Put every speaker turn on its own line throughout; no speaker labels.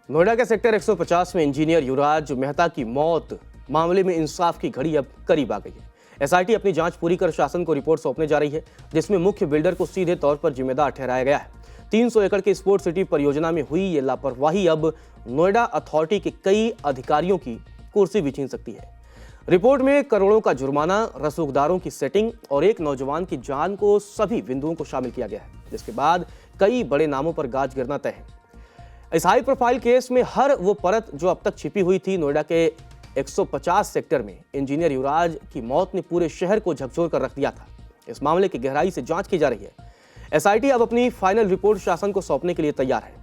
नोएडा के सेक्टर 150 में इंजीनियर युवराज मेहता की मौत मामले में इंसाफ की घड़ी अब करीब आ गई है। एसआईटी अपनी जांच पूरी कर शासन को रिपोर्ट सौंपने जा रही है, जिसमें मुख्य बिल्डर को सीधे तौर पर जिम्मेदार ठहराया गया है। 300 एकड़ की स्पोर्ट्स सिटी परियोजना में हुई ये लापरवाही अब नोएडा अथॉरिटी के कई अधिकारियों की कुर्सी भी छीन सकती है। रिपोर्ट में करोड़ों का जुर्माना, रसूखदारों की सेटिंग और एक नौजवान की जान को सभी बिंदुओं को शामिल किया गया है, जिसके बाद कई बड़े नामों पर गाज गिरना तय है। इस हाई प्रोफाइल केस में हर वो परत जो अब तक छिपी हुई थी। नोएडा के 150 सेक्टर में इंजीनियर युवराज की मौत ने पूरे शहर को झकझोर कर रख दिया था। इस मामले की गहराई से जांच की जा रही है। एसआईटी अब अपनी फाइनल रिपोर्ट शासन को सौंपने के लिए तैयार है।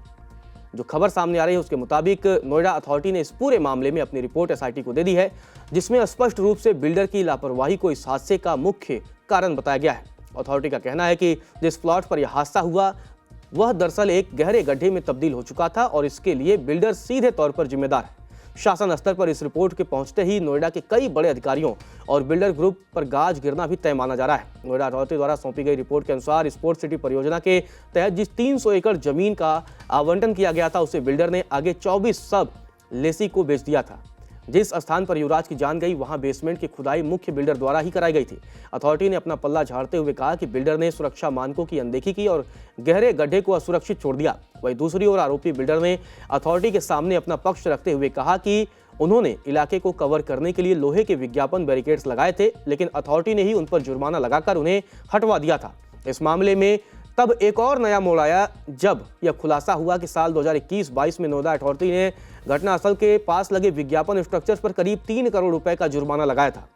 जो खबर सामने आ रही है उसके मुताबिक नोएडा अथॉरिटी ने इस पूरे मामले में अपनी रिपोर्ट एसआईटी को दे दी है, जिसमें स्पष्ट रूप से बिल्डर की लापरवाही को इस हादसे का मुख्य कारण बताया गया है। अथॉरिटी का कहना है कि जिस प्लॉट पर यह हादसा हुआ वह दरअसल एक गहरे गड्ढे में तब्दील हो चुका था और इसके लिए बिल्डर सीधे तौर पर जिम्मेदार है। शासन स्तर पर इस रिपोर्ट के पहुंचते ही नोएडा के कई बड़े अधिकारियों और बिल्डर ग्रुप पर गाज गिरना भी तय माना जा रहा है। नोएडा अथॉरिटी द्वारा सौंपी गई रिपोर्ट के अनुसार स्पोर्ट्स सिटी परियोजना के तहत जिस 300 एकड़ जमीन का आवंटन किया गया था, उसे बिल्डर ने आगे 24 सब लेसी को बेच दिया था। जिस स्थान पर युवराज की जान गई वहां बेसमेंट की खुदाई मुख्य बिल्डर द्वारा ही कराई गई थी। अथॉरिटी ने अपना पल्ला झाड़ते हुए कहा कि बिल्डर ने सुरक्षा मानकों की अनदेखी की और गहरे गड्ढे को असुरक्षित छोड़ दिया। वहीं दूसरी ओर आरोपी बिल्डर ने अथॉरिटी के सामने अपना पक्ष रखते हुए कहा कि उन्होंने इलाके को कवर करने के लिए लोहे के विज्ञापन बैरिकेड्स लगाए थे, लेकिन अथॉरिटी ने ही उन पर जुर्माना लगाकर उन्हें हटवा दिया था। इस मामले में तब एक और नया मोड़ आया जब यह खुलासा हुआ कि साल 2021-22 में नोएडा अथॉरिटी ने घटनास्थल के पास लगे विज्ञापन स्ट्रक्चर्स पर करीब 3 करोड़ रुपए का जुर्माना लगाया था।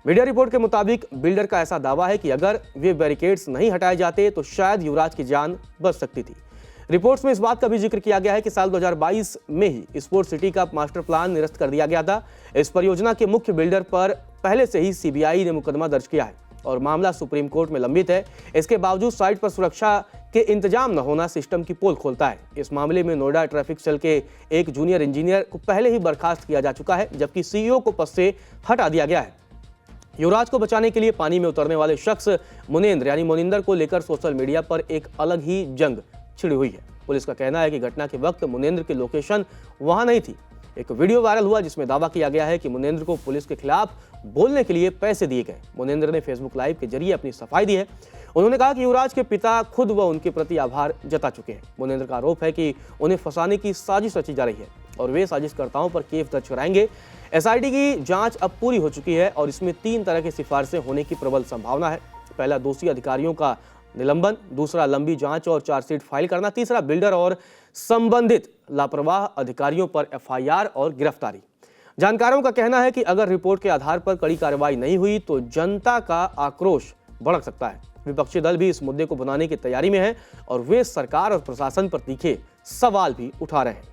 मीडिया रिपोर्ट के मुताबिक बिल्डर का ऐसा दावा है कि अगर वे बैरिकेड्स नहीं हटाए जाते तो शायद युवराज की जान बच सकती थी। रिपोर्ट्स में इस बात का भी जिक्र किया गया है कि साल 2022 में ही स्पोर्ट्स सिटी का मास्टर प्लान निरस्त कर दिया गया था। इस परियोजना के मुख्य बिल्डर पर पहले से ही सीबीआई ने मुकदमा दर्ज किया है और मामला सुप्रीम कोर्ट में लंबित है। इसके बावजूद साइट पर सुरक्षा के इंतजाम न होना सिस्टम की पोल खोलता है। इस मामले में नोएडा ट्रैफिक सेल के एक जूनियर इंजीनियर को पहले ही बर्खास्त किया जा चुका है, जबकि सीईओ को पद से हटा दिया गया है। युवराज को बचाने के लिए पानी में उतरने वाले शख्स मुनेंद्र यानी मोनिंदर को लेकर सोशल मीडिया पर एक अलग ही जंग छिड़ी हुई है। पुलिस का कहना है कि घटना के वक्त मुनेंद्र की लोकेशन वहां नहीं थी। एक वीडियो वायरल हुआ जिसमें दावा किया गया है कि मुनेंद्र को पुलिस के खिलाफ बोलने के लिए पैसे दिए गए। मुनेंद्र ने फेसबुक लाइव के जरिए अपनी सफाई दी है। उन्होंने कहा कि युवराज के पिता खुद व उनके प्रति आभार जता चुके हैं। मुनेंद्र का आरोप है कि उन्हें फंसाने की साजिश रची जा रही है और वे साजिशकर्ताओं पर केस दर्ज कराएंगे। एसआईटी की जांच अब पूरी हो चुकी है और इसमें 3 तरह की सिफारिशें होने की प्रबल संभावना है। पहला, दोषी अधिकारियों का निलंबन, दूसरा लंबी जांच और चार्जशीट फाइल करना, तीसरा बिल्डर और संबंधित लापरवाह अधिकारियों पर एफआईआर और गिरफ्तारी। जानकारों का कहना है कि अगर रिपोर्ट के आधार पर कड़ी कार्रवाई नहीं हुई तो जनता का आक्रोश भड़क सकता है। विपक्षी दल भी इस मुद्दे को भुनाने की तैयारी में है और वे सरकार और प्रशासन पर तीखे सवाल भी उठा रहे हैं।